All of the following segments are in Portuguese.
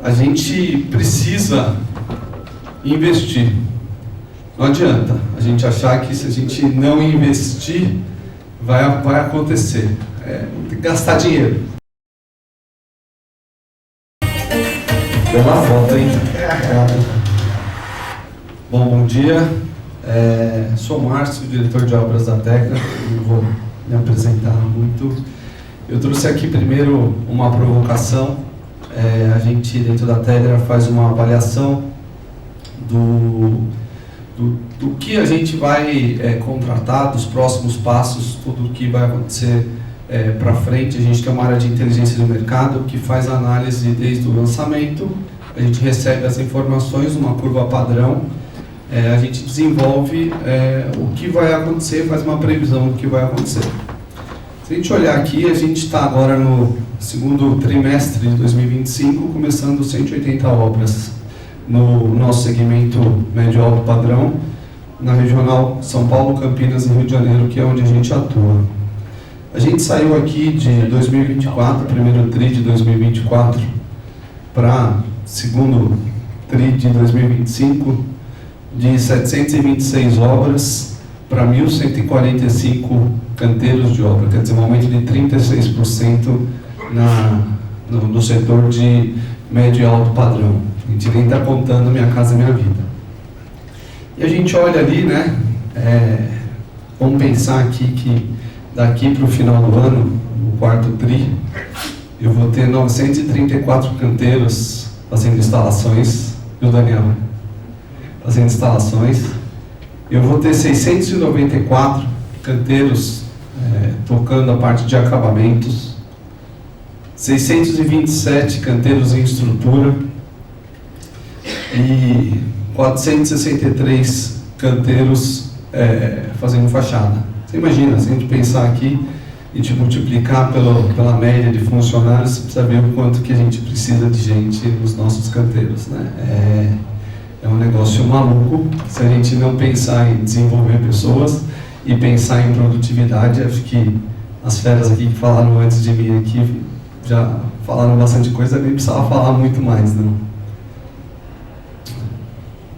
A gente precisa investir. Não adianta a gente achar que se a gente não investir, vai acontecer. Tem que gastar dinheiro. Bela foto, hein? Bom dia. Sou Márcio, diretor de obras da Tecna. Não vou me apresentar muito. Eu trouxe aqui primeiro uma provocação. A gente, dentro da Tecna, faz uma avaliação do que a gente vai contratar, dos próximos passos, tudo o que vai acontecer para frente. A gente tem uma área de inteligência do mercado que faz análise desde o lançamento. A gente recebe as informações, uma curva padrão. A gente desenvolve o que vai acontecer, faz uma previsão do que vai acontecer. Se a gente olhar aqui, a gente está agora no segundo trimestre de 2025, começando 180 obras no nosso segmento médio alto padrão, na regional São Paulo, Campinas e Rio de Janeiro, que é onde a gente atua. A gente saiu aqui de 2024, primeiro TRI de 2024, para segundo TRI de 2025, de 726 obras para 1.145 canteiros de obra, quer dizer, um aumento de 36% no setor de médio e alto padrão. A gente nem está contando Minha Casa Minha Vida. E a gente olha ali, né? Vamos pensar aqui que daqui para o final do ano, no quarto TRI, eu vou ter 934 canteiros fazendo instalações, viu, Daniel? Fazendo instalações. Eu vou ter 694 canteiros tocando a parte de acabamentos, 627 canteiros em estrutura e 463 canteiros fazendo fachada. Você imagina, se a gente pensar aqui e te multiplicar pela média de funcionários, você precisa ver o quanto que a gente precisa de gente nos nossos canteiros, né? É um negócio maluco se a gente não pensar em desenvolver pessoas e pensar em produtividade. Acho que as feras aqui que falaram antes de mim aqui já falaram bastante coisa, nem precisava falar muito mais, não.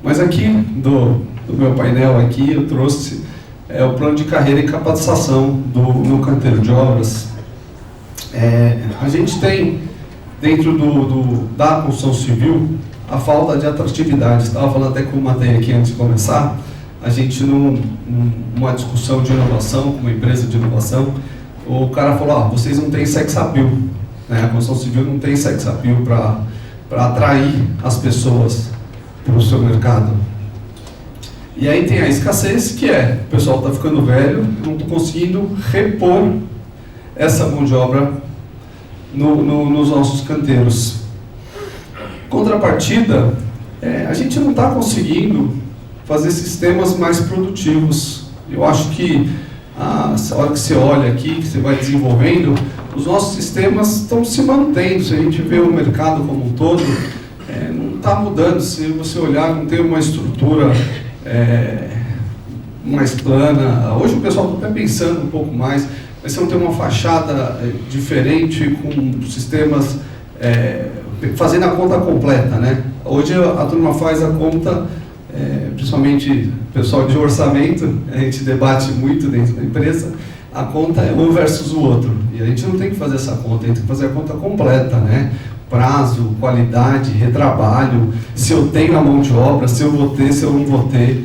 Mas aqui do meu painel aqui eu trouxe o plano de carreira e capacitação no canteiro de obras. A gente tem dentro da construção civil a falta de atratividade. Estava falando até com o Matei aqui antes de começar. A gente, numa discussão de inovação, com uma empresa de inovação, o cara falou: vocês não têm sex appeal, né? A construção civil não tem sex appeal para atrair as pessoas para o seu mercado. E aí tem a escassez, que o pessoal está ficando velho, não está conseguindo repor essa mão de obra nos nossos canteiros. Contrapartida, a gente não está conseguindo fazer sistemas mais produtivos. Eu acho que a hora que você olha aqui, que você vai desenvolvendo, os nossos sistemas estão se mantendo. Se a gente vê o mercado como um todo, não está mudando. Se você olhar, não tem uma estrutura mais plana. Hoje o pessoal está até pensando um pouco mais, mas você não tem uma fachada diferente, com sistemas fazendo a conta completa, né? Hoje a turma faz a conta, principalmente o pessoal de orçamento, a gente debate muito dentro da empresa, a conta é um versus o outro. E a gente não tem que fazer essa conta, a gente tem que fazer a conta completa, né? Prazo, qualidade, retrabalho, se eu tenho a mão de obra, se eu vou ter, se eu não vou ter,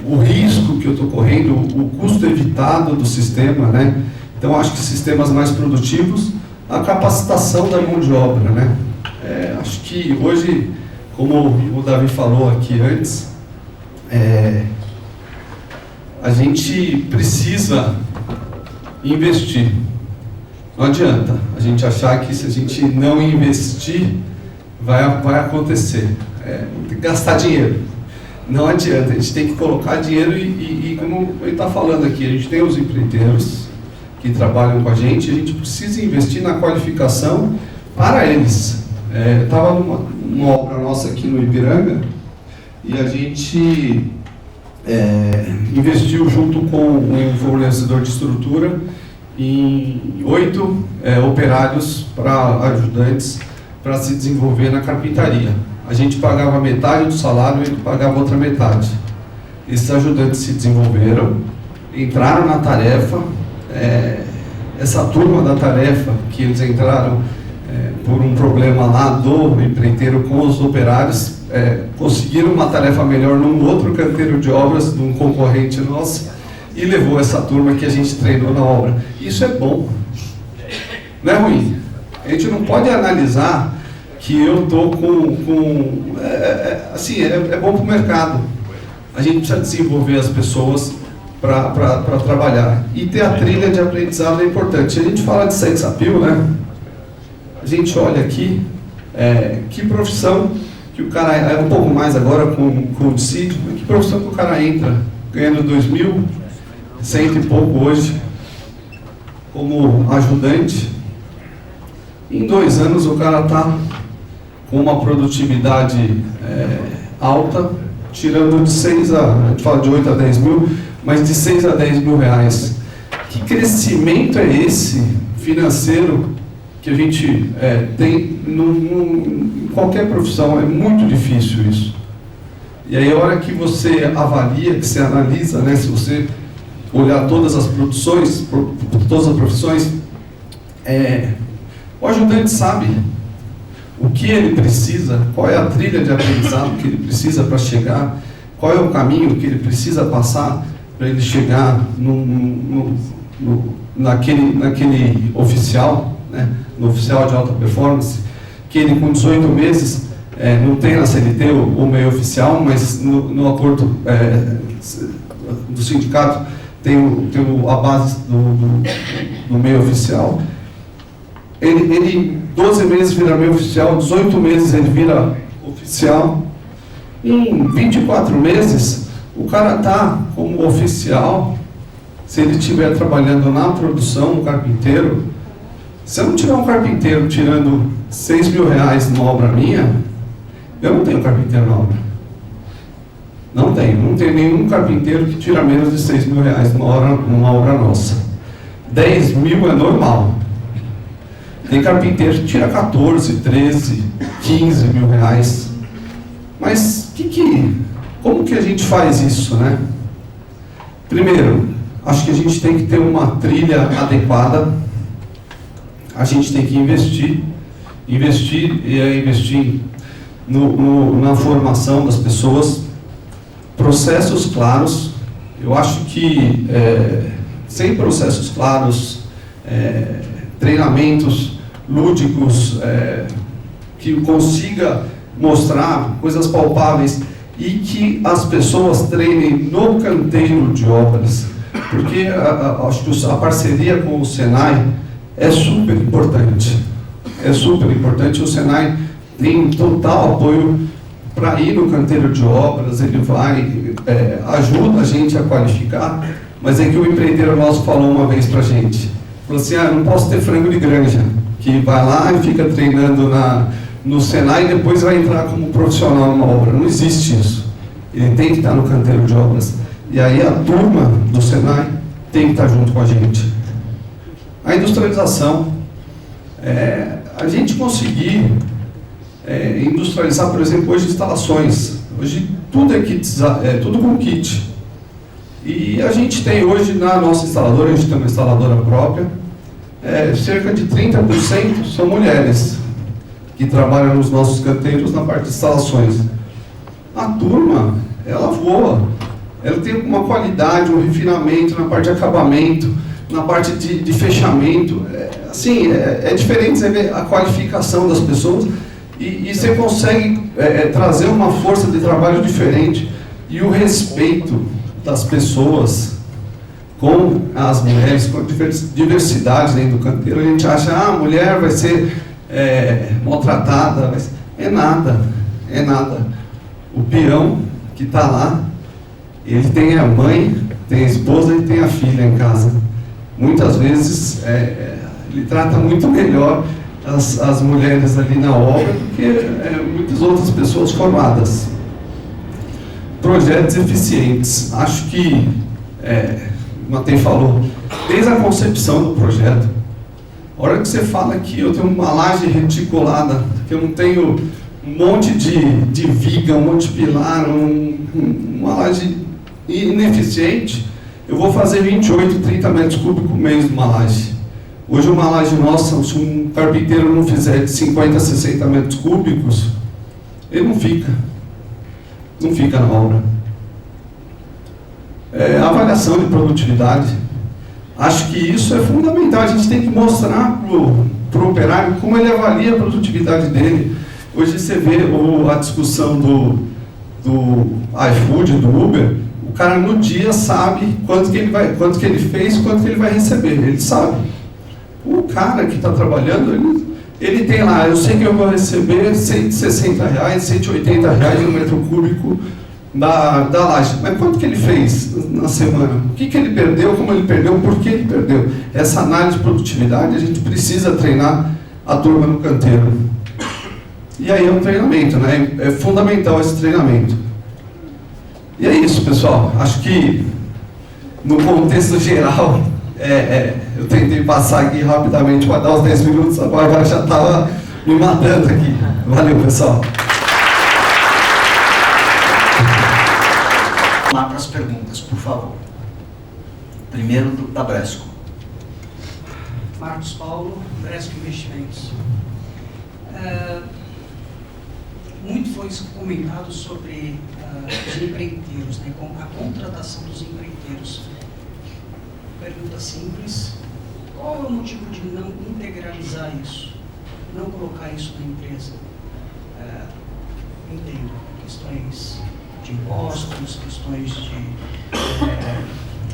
o risco que eu estou correndo, o custo evitado do sistema, né? Então acho que sistemas mais produtivos, a capacitação da mão de obra, né? Acho que hoje, como o Davi falou aqui antes, a gente precisa investir. Não adianta a gente achar que se a gente não investir, vai acontecer. Tem que gastar dinheiro. Não adianta, a gente tem que colocar dinheiro e como ele está falando aqui, a gente tem os empreiteiros que trabalham com a gente precisa investir na qualificação para eles. Eu estava numa obra nossa aqui no Ipiranga e a gente investiu junto com um fornecedor de estrutura em 8 operários para ajudantes para se desenvolver na carpintaria. A gente pagava metade do salário e ele pagava outra metade. Esses ajudantes se desenvolveram, entraram na tarefa. Essa turma da tarefa, que eles entraram por um problema lá do empreiteiro com os operários, conseguiram uma tarefa melhor num outro canteiro de obras, de um concorrente nosso, e levou essa turma que a gente treinou na obra. Isso é bom, não é ruim. A gente não pode analisar que eu estou assim, é bom para o mercado. A gente precisa desenvolver as pessoas para trabalhar. E ter a trilha de aprendizado é importante. A gente fala de sex appeal, né? A gente olha aqui, que profissão que o cara, é um pouco mais agora com o dissídio, que profissão que o cara entra, ganhando 2.100 e pouco hoje, como ajudante. Em 2 anos o cara está com uma produtividade alta, tirando de 6 a gente fala de 8 a 10 mil, mas de 6 a 10 mil reais. Que crescimento é esse financeiro que a gente tem em qualquer profissão? É muito difícil isso. E aí a hora que você avalia, que você analisa, né, se você olhar todas as produções, todas as profissões, o ajudante sabe o que ele precisa, qual é a trilha de aprendizado que ele precisa para chegar, qual é o caminho que ele precisa passar para ele chegar naquele oficial, né, no oficial de alta performance, que ele com 18 meses não tem na CLT o meio oficial, mas no acordo do sindicato tem a base do meio oficial. Ele 12 meses vira meio oficial, 18 meses ele vira oficial. Em 24 meses, o cara está como oficial. Se ele estiver trabalhando na produção, um carpinteiro, se eu não tiver um carpinteiro tirando 6 mil reais numa obra minha, eu não tenho carpinteiro na obra. Não tenho nenhum carpinteiro que tira menos de 6 mil reais numa obra nossa. 10 mil é normal. Tem carpinteiro que tira 14, 13, 15 mil reais. Mas como que a gente faz isso, né? Primeiro, acho que a gente tem que ter uma trilha adequada. A gente tem que investir na formação das pessoas, processos claros. Eu acho que sem processos claros, treinamentos lúdicos, que consiga mostrar coisas palpáveis e que as pessoas treinem no canteiro de obras, porque acho que a parceria com o Senai é super importante. O Senai tem total apoio para ir no canteiro de obras. Ele ajuda a gente a qualificar, mas é que o empreiteiro nosso falou uma vez para a gente, falou assim, não posso ter frango de granja, que vai lá e fica treinando no Senai e depois vai entrar como profissional numa obra. Não existe isso. Ele tem que estar no canteiro de obras. E aí a turma do Senai tem que estar junto com a gente. A industrialização. A gente conseguir industrializar, por exemplo, hoje instalações. Hoje tudo é kit, tudo com kit. E a gente tem hoje na nossa instaladora, a gente tem uma instaladora própria, cerca de 30% são mulheres que trabalham nos nossos canteiros na parte de instalações. A turma, ela voa, ela tem uma qualidade, um refinamento na parte de acabamento, na parte de fechamento. Assim, é diferente você ver a qualificação das pessoas e você consegue trazer uma força de trabalho diferente e o respeito das pessoas com as mulheres, com a diversidade dentro do canteiro. A gente acha, a mulher vai ser maltratada, é nada. O peão que está lá, ele tem a mãe, tem a esposa e tem a filha em casa. Muitas vezes ele trata muito melhor as mulheres ali na obra do que muitas outras pessoas formadas. Projetos eficientes. Acho que, o Matei falou, desde a concepção do projeto, a hora que você fala que eu tenho uma laje reticulada que eu não tenho um monte de viga, um monte de pilar, uma laje ineficiente, eu vou fazer 28, 30 metros cúbicos por mês de uma laje. Hoje uma laje nossa, se um carpinteiro não fizer de 50 a 60 metros cúbicos, ele não fica na obra. Avaliação de produtividade. Acho que isso é fundamental. A gente tem que mostrar para o operário como ele avalia a produtividade dele. Hoje você vê a discussão do iFood, do Uber, o cara no dia sabe quanto que ele fez, quanto que ele vai receber. Ele sabe. O cara que está trabalhando, ele tem lá, eu sei que eu vou receber R$160, R$180 no metro cúbico da laje. Mas quanto que ele fez na semana? O que ele perdeu, como ele perdeu, por que ele perdeu? Essa análise de produtividade, a gente precisa treinar a turma no canteiro. E aí é um treinamento, né? É fundamental esse treinamento. E é isso, pessoal. Acho que, no contexto geral, eu tentei passar aqui rapidamente para dar os 10 minutos, a Bárbara já estava me matando aqui. Valeu, pessoal. Vamos lá para as perguntas, por favor. Primeiro da Bresco. Marcos Paulo, Bresco Investimentos. Muito foi comentado sobre os empreiteiros, né, a contratação dos empreiteiros. Pergunta simples: qual é o motivo de não integralizar isso, não colocar isso na empresa? Entendo questões de impostos, questões de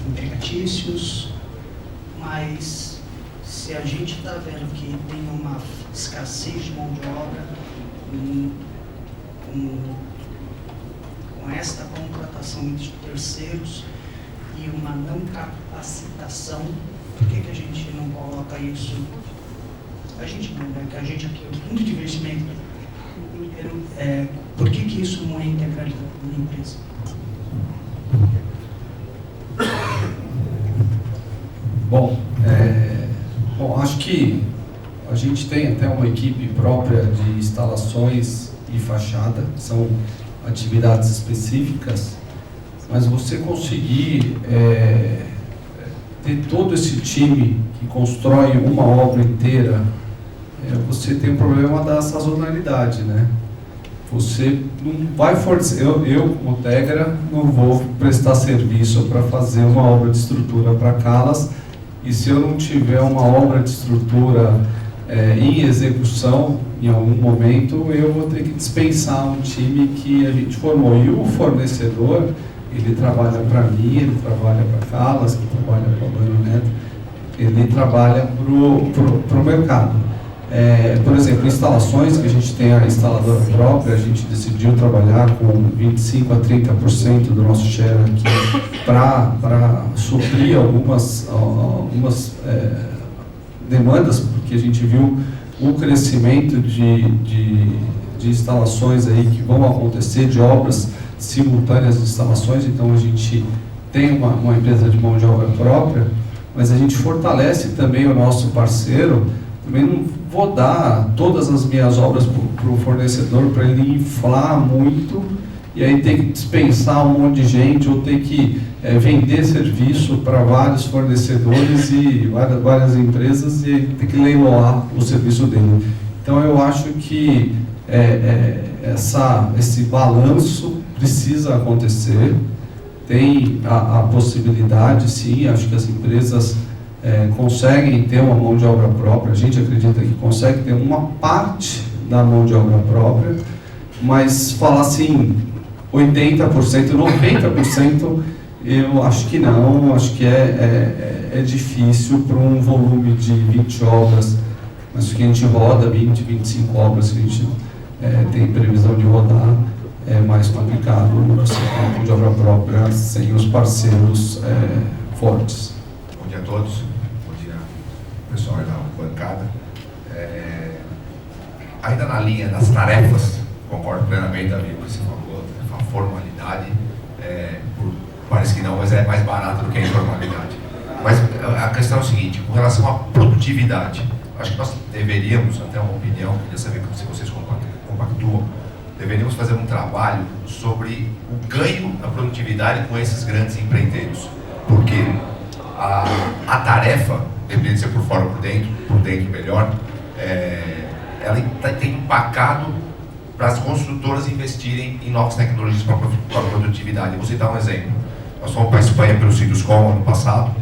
empregatícios, mas se a gente está vendo que tem uma escassez de mão de obra, com esta contratação de terceiros e uma não capacitação, por que a gente não coloca isso? A gente não, né? Que a gente aqui, o fundo de investimento, por que isso não é integrado na empresa? Bom, acho que a gente tem até uma equipe própria de instalações e fachada, são atividades específicas, mas você conseguir ter todo esse time que constrói uma obra inteira, você tem o problema da sazonalidade, né? Você não vai fornecer, eu como Tegra, não vou prestar serviço para fazer uma obra de estrutura para Calas, e se eu não tiver uma obra de estrutura em execução, em algum momento, eu vou ter que dispensar um time que a gente formou. E o fornecedor, ele trabalha para mim, ele trabalha para Calas, ele trabalha para o Bano Neto, ele trabalha para o mercado. Por exemplo, instalações, que a gente tem a instaladora própria, a gente decidiu trabalhar com 25% a 30% do nosso share aqui para suprir algumas demandas, porque a gente viu o crescimento de instalações aí que vão acontecer, de obras simultâneas de instalações. Então a gente tem uma empresa de mão de obra própria, mas a gente fortalece também o nosso parceiro. Também não vou dar todas as minhas obras para o fornecedor para ele inflar muito e aí ter que dispensar um monte de gente ou ter que vender serviço para vários fornecedores e várias empresas e ter que leiloar o serviço dele. Então eu acho que esse balanço precisa acontecer. Tem a possibilidade, sim, acho que as empresas conseguem ter uma mão de obra própria, a gente acredita que consegue ter uma parte da mão de obra própria, mas falar assim, 80%, 90%, eu acho que não, acho que é difícil para um volume de 20 obras, mas que a gente roda 20, 25 obras que a gente tem previsão de rodar, é mais complicado você ter uma mão de obra própria sem os parceiros fortes. Bom dia a todos, bom dia pessoal da bancada. Ainda na linha das tarefas, concordo plenamente, Davi, com o que você falou, a formalidade, parece que não, mas é mais barato do que a informalidade. Mas a questão é o seguinte, com relação à produtividade, acho que nós deveríamos, até uma opinião, queria saber se vocês concordam, compactuam, deveríamos fazer um trabalho sobre o ganho da produtividade com esses grandes empreiteiros. Porque a tarefa, depende de ser por fora ou por dentro melhor, ela tem empacado para as construtoras investirem em novas tecnologias para a produtividade. Vou citar um exemplo. Nós fomos para a Espanha pelo Siduscom ano passado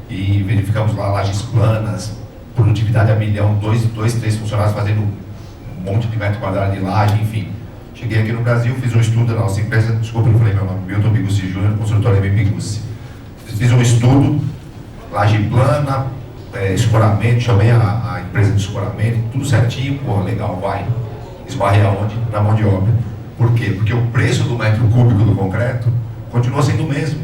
e verificamos lá lajes planas, produtividade a milhão, 3 funcionários fazendo um monte de metro quadrado de laje, enfim. Cheguei aqui no Brasil, fiz um estudo na nossa empresa, desculpa, eu falei meu nome, Milton Bigucci Júnior, construtora M. Bigucci. Fiz um estudo, laje plana, escoramento, chamei a empresa de escoramento, tudo certinho, pô, legal, vai. Esbarrei aonde? Na mão de obra. Por quê? Porque o preço do metro cúbico do concreto continua sendo o mesmo.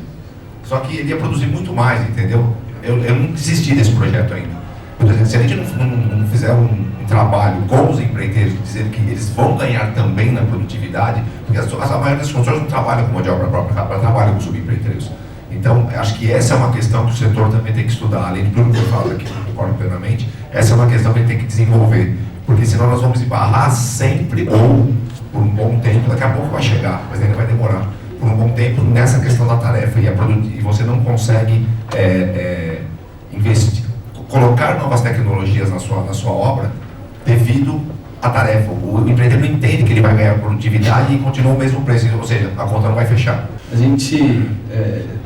Só que ele ia produzir muito mais, entendeu? Eu não desisti desse projeto ainda. Por exemplo, se a gente não fizer um trabalho com os empreiteiros, dizendo que eles vão ganhar também na produtividade, porque a maioria das construções não trabalham com mão de obra própria, trabalham com subempreiteiros. Então, acho que essa é uma questão que o setor também tem que estudar, além de tudo que eu falo aqui, concordo plenamente, essa é uma questão que ele tem que desenvolver, porque senão nós vamos embarrar sempre, ou por um bom tempo, daqui a pouco vai chegar, mas ainda vai demorar, por um bom tempo nessa questão da tarefa, e você não consegue investir, colocar novas tecnologias na sua obra devido à tarefa. O empreendedor não entende que ele vai ganhar produtividade e continua o mesmo preço, ou seja, a conta não vai fechar. A gente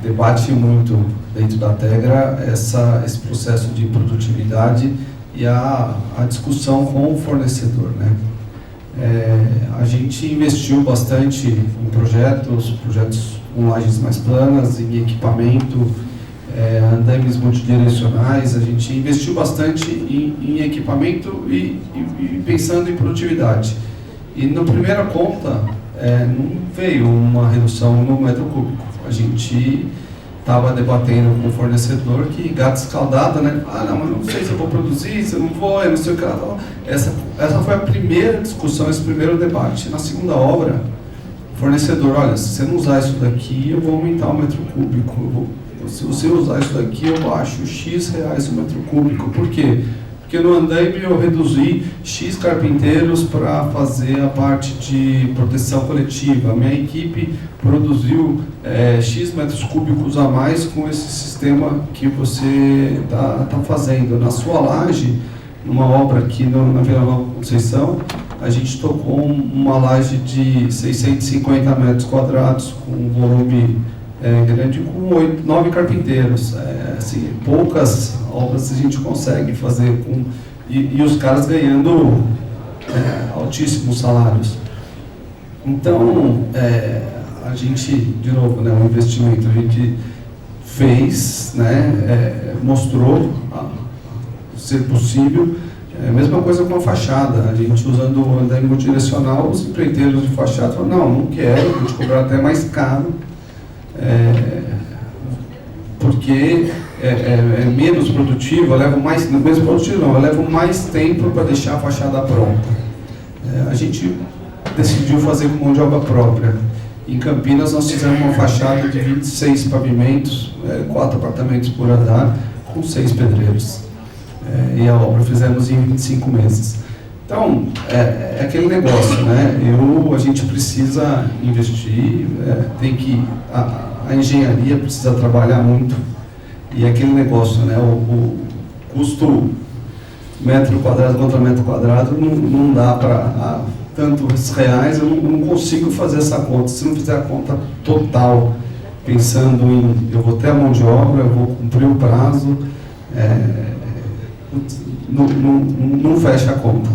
debate muito dentro da Tegra esse processo de produtividade e a discussão com o fornecedor, né? A gente investiu bastante em projetos com lajes mais planas, em equipamento, andaimes multidirecionais. A gente investiu bastante em equipamento e pensando em produtividade. E na primeira conta, não veio uma redução no metro cúbico. A gente estava debatendo com o fornecedor que gato escaldado, né? Não, mas não sei se eu vou produzir, se eu não vou, eu não sei o que lá. Essa foi a primeira discussão, esse primeiro debate. Na segunda obra, o fornecedor, olha, se você não usar isso daqui, eu vou aumentar o metro cúbico. Se você usar isso daqui, eu baixo X reais o metro cúbico. Por quê? Porque no andaime eu reduzi X carpinteiros para fazer a parte de proteção coletiva. A minha equipe produziu X metros cúbicos a mais com esse sistema que você tá fazendo. Na sua laje, numa obra aqui na Vila Nova Conceição, a gente tocou uma laje de 650 metros quadrados, com um volume grande, com 9 carpinteiros. Assim, poucas obras a gente consegue fazer e os caras ganhando altíssimos salários. Então, a gente, de novo, né, um investimento, a gente fez, né, mostrou ser possível. Mesma coisa com a fachada, a gente usando o andaime multidirecional, os empreiteiros de fachada falaram, não quero, vou te cobrar até mais caro, porque é menos produtivo, eu levo mais, menos produtivo não, eu levo mais tempo para deixar a fachada pronta. A gente decidiu fazer com mão de obra própria. Em Campinas nós fizemos uma fachada de 26 pavimentos, 4 apartamentos por andar, com 6 pedreiros. E a obra fizemos em 25 meses. Então, é aquele negócio, né? A gente precisa investir, a engenharia precisa trabalhar muito. E aquele negócio, né? O custo metro quadrado contra metro quadrado não dá para tantos reais, eu não consigo fazer essa conta. Se não fizer a conta total, pensando em eu vou ter a mão de obra, eu vou cumprir o prazo, não fecha a conta.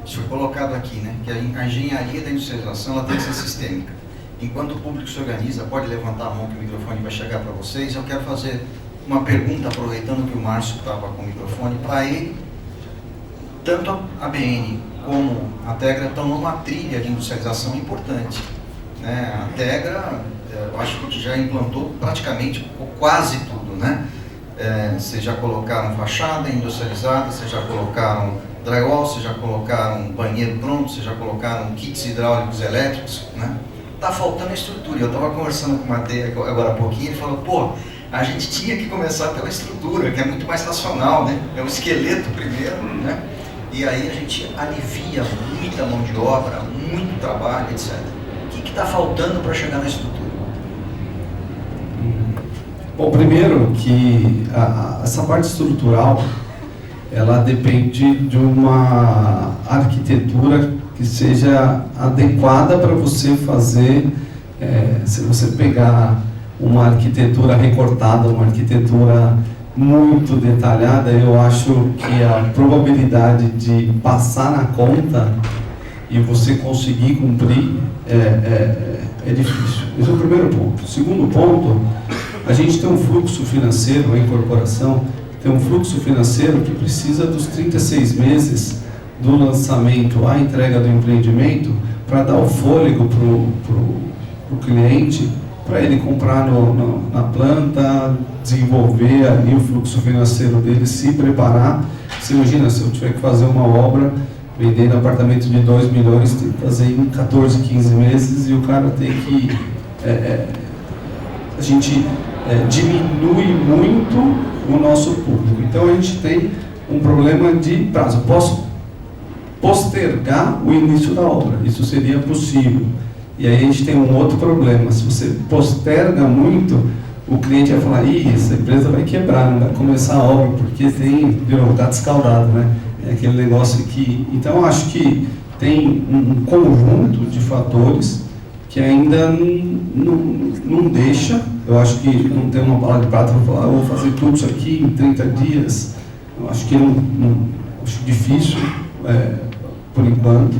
Isso foi colocado aqui, né? Que a engenharia da industrialização ela tem que ser sistêmica. Enquanto o público se organiza, pode levantar a mão que o microfone vai chegar para vocês. Eu quero fazer uma pergunta, aproveitando que o Márcio estava com o microfone, para ele. Tanto a BN como a Tegra estão numa trilha de industrialização importante, né? A Tegra, eu acho que já implantou praticamente quase tudo, né? Vocês já colocaram fachada industrializada, vocês já colocaram drywall, vocês já colocaram banheiro pronto, vocês já colocaram kits hidráulicos elétricos, né? Tá faltando estrutura. Eu estava conversando com o Matheus agora há pouquinho, ele falou, a gente tinha que começar pela estrutura, que é muito mais racional, né? É o esqueleto primeiro, né? E aí a gente alivia muita mão de obra, muito trabalho, etc. O que está faltando para chegar na estrutura? Bom, primeiro que essa parte estrutural, ela depende de uma arquitetura que seja adequada para você fazer, se você pegar uma arquitetura recortada, uma arquitetura muito detalhada, eu acho que a probabilidade de passar na conta e você conseguir cumprir é difícil. Esse é o primeiro ponto. O segundo ponto, a gente tem um fluxo financeiro, a incorporação tem um fluxo financeiro que precisa dos 36 meses do lançamento à entrega do empreendimento para dar o fôlego para o cliente, para ele comprar na planta, desenvolver ali o fluxo financeiro dele, se preparar. Você imagina, se eu tiver que fazer uma obra, vendendo apartamento de 2 milhões, tem que fazer em 14, 15 meses e o cara tem que... a gente diminui muito o nosso público. Então a gente tem um problema de prazo. Eu posso postergar o início da obra, isso seria possível. E aí a gente tem um outro problema, se você posterga muito, o cliente vai falar, essa empresa vai quebrar, não vai começar a obra, porque tem, gato escaldado, né? É aquele negócio que... Então eu acho que tem um conjunto de fatores que ainda não deixa, eu acho que não tem uma bala de prata para falar, eu vou fazer tudo isso aqui em 30 dias, eu acho que acho difícil, por enquanto.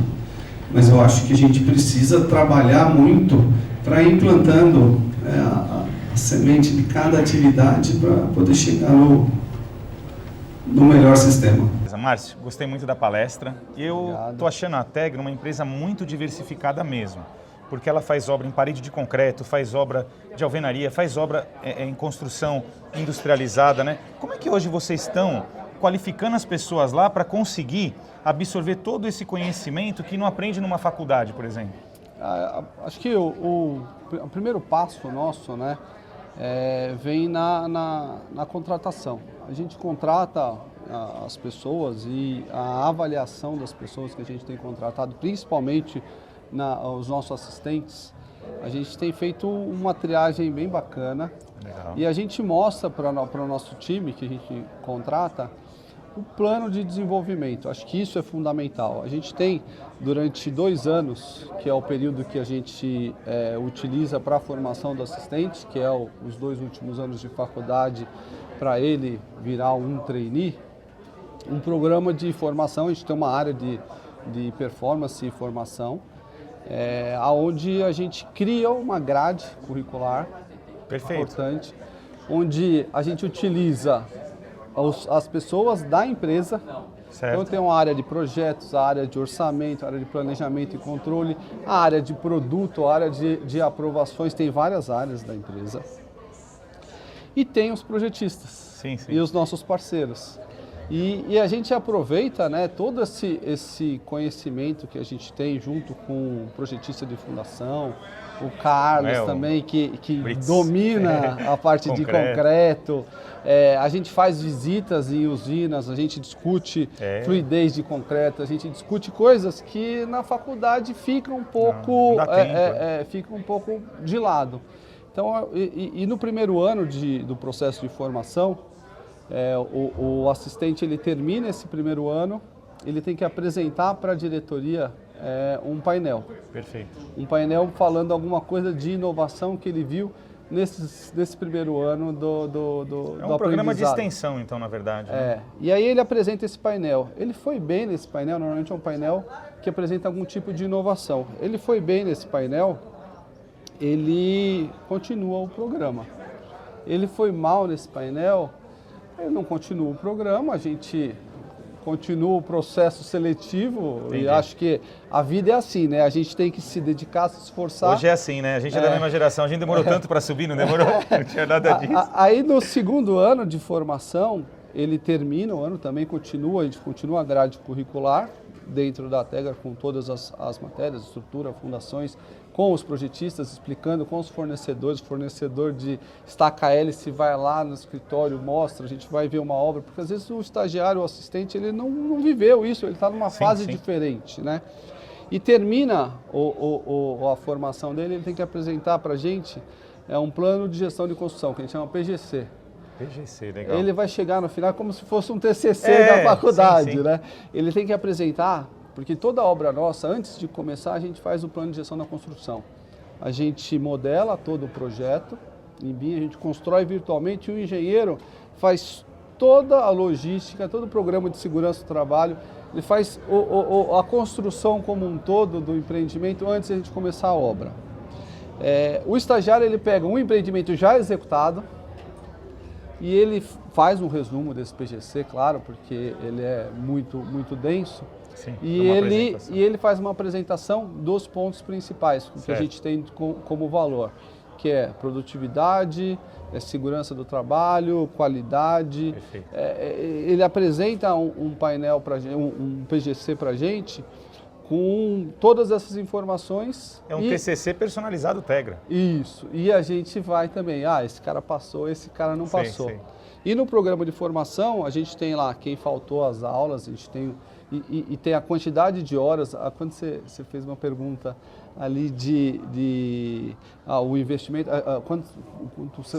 Mas eu acho que a gente precisa trabalhar muito para ir implantando a semente de cada atividade para poder chegar no melhor sistema. Márcio, gostei muito da palestra. Eu estou achando a Tegra uma empresa muito diversificada mesmo, porque ela faz obra em parede de concreto, faz obra de alvenaria, faz obra em construção industrializada, né? Como é que hoje vocês estão qualificando as pessoas lá para conseguir absorver todo esse conhecimento que não aprende numa faculdade, por exemplo? Acho que o primeiro passo nosso, né, vem na contratação. A gente contrata as pessoas e a avaliação das pessoas que a gente tem contratado, principalmente os nossos assistentes, a gente tem feito uma triagem bem bacana. Legal. E a gente mostra para o nosso time que a gente contrata o plano de desenvolvimento. Acho que isso é fundamental. A gente tem, durante 2 anos, que é o período que a gente utiliza para a formação do assistente, que é os 2 últimos anos de faculdade, para ele virar um trainee, um programa de formação. A gente tem uma área de performance e formação, onde a gente cria uma grade curricular. Perfeito. Importante, onde a gente utiliza as pessoas da empresa. Certo. Então tem uma área de projetos, a área de orçamento, a área de planejamento e controle, a área de produto, a área de aprovações, tem várias áreas da empresa. E tem os projetistas, sim. E os nossos parceiros. E a gente aproveita, né, todo esse conhecimento que a gente tem junto com o projetista de fundação, o Carlos também, que domina a parte de concreto. A gente faz visitas em usinas, a gente discute fluidez de concreto, a gente discute coisas que na faculdade ficam um pouco, fica um pouco de lado. Então, e no primeiro ano do processo de formação, o assistente ele termina esse primeiro ano, ele tem que apresentar para a diretoria um painel. Perfeito. Um painel falando alguma coisa de inovação que ele viu nesse primeiro ano do um programa de extensão, então, na verdade. Né? E aí ele apresenta esse painel. Ele foi bem nesse painel, normalmente é um painel que apresenta algum tipo de inovação. Ele foi bem nesse painel, ele continua o programa. Ele foi mal nesse painel, ele não continua o programa, a gente continua o processo seletivo. Entendi. E acho que a vida é assim, né? A gente tem que se dedicar, se esforçar. Hoje é assim, né? A gente é da mesma geração, a gente demorou tanto para subir, não demorou? Não tinha nada disso. Aí no segundo ano de formação, ele termina o ano, também a gente continua a grade curricular dentro da Tegra com todas as matérias, estrutura, fundações, com os projetistas, explicando com os fornecedores, fornecedor de estaca hélice vai lá no escritório, mostra, a gente vai ver uma obra, porque às vezes o estagiário, o assistente, ele não viveu isso, ele está numa fase diferente, né? E termina a formação dele, ele tem que apresentar para a gente um plano de gestão de construção, que a gente chama PGC. PGC, legal. Ele vai chegar no final como se fosse um TCC da faculdade, sim, sim. Né? Ele tem que apresentar, porque toda obra nossa, antes de começar, a gente faz o plano de gestão da construção. A gente modela todo o projeto, em BIM, a gente constrói virtualmente e o engenheiro faz toda a logística, todo o programa de segurança do trabalho, ele faz a construção como um todo do empreendimento antes de a gente começar a obra. O estagiário ele pega um empreendimento já executado e ele faz um resumo desse PGC, claro, porque ele é muito denso. Sim, e ele faz uma apresentação dos pontos principais que a gente tem como valor, que é produtividade, segurança do trabalho, qualidade. Ele apresenta um painel para um PGC para a gente com todas essas informações. É um TCC personalizado Tegra. Isso. E a gente vai também, esse cara passou, esse cara não passou. Sim. E no programa de formação, a gente tem lá quem faltou às aulas, a gente tem e tem a quantidade de horas. Quando você fez uma pergunta ali o investimento, quanto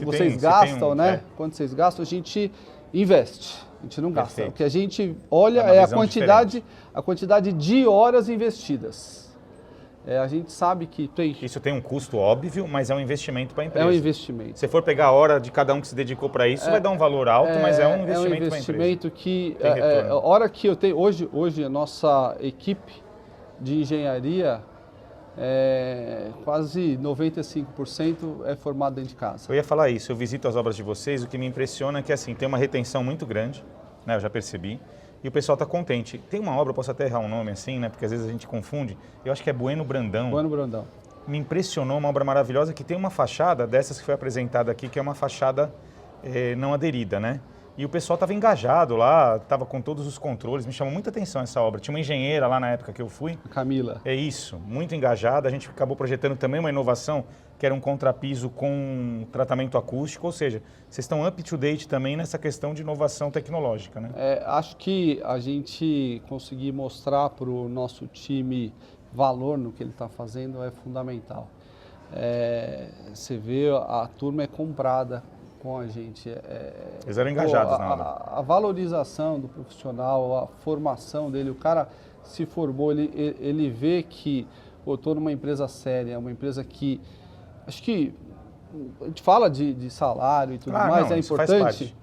vocês gastam, né? Quanto vocês gastam, a gente investe, a gente não gasta. Perfeito. O que a gente olha é a quantidade de horas investidas. A gente sabe que tem... Isso tem um custo óbvio, mas é um investimento para a empresa. É um investimento. Se for pegar a hora de cada um que se dedicou para isso, vai dar um valor alto, mas é um investimento para a empresa. É um investimento que... a hora que eu tenho... Hoje a nossa equipe de engenharia, quase 95% é formada dentro de casa. Eu ia falar isso, eu visito as obras de vocês, o que me impressiona é que assim, tem uma retenção muito grande, né, eu já percebi. E o pessoal está contente. Tem uma obra, eu posso até errar um nome assim, né? Porque às vezes a gente confunde. Eu acho que é Bueno Brandão. Bueno Brandão. Me impressionou, uma obra maravilhosa que tem uma fachada dessas que foi apresentada aqui, que é uma fachada não aderida, né? E o pessoal estava engajado lá, estava com todos os controles. Me chamou muita atenção essa obra. Tinha uma engenheira lá na época que eu fui. A Camila. É isso, muito engajada. A gente acabou projetando também uma inovação, que era um contrapiso com tratamento acústico, ou seja, vocês estão up to date também nessa questão de inovação tecnológica, né? Acho que a gente conseguir mostrar para o nosso time valor no que ele está fazendo é fundamental. Você vê, a turma é comprada com a gente. Eles eram engajados na obra. A valorização do profissional, a formação dele, o cara se formou, ele vê que estou numa empresa séria, uma empresa que... Acho que a gente fala de salário e tudo mais, é importante,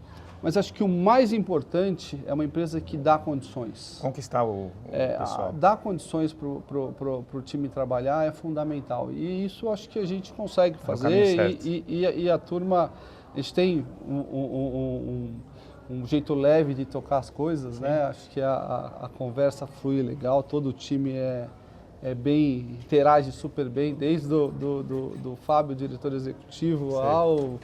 mas acho que o mais importante é uma empresa que dá condições. Conquistar o pessoal. Dar condições para o time trabalhar é fundamental. E isso acho que a gente consegue fazer. E a turma, a gente tem um jeito leve de tocar as coisas, né? Acho que a conversa flui legal, todo o time interage super bem, desde do Fábio, diretor executivo, ao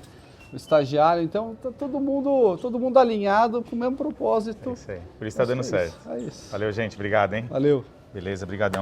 estagiário. Então, tá todo mundo alinhado com o mesmo propósito. É isso aí. Por isso está dando certo. É isso. Valeu, gente. Obrigado, hein? Valeu. Beleza, brigadão.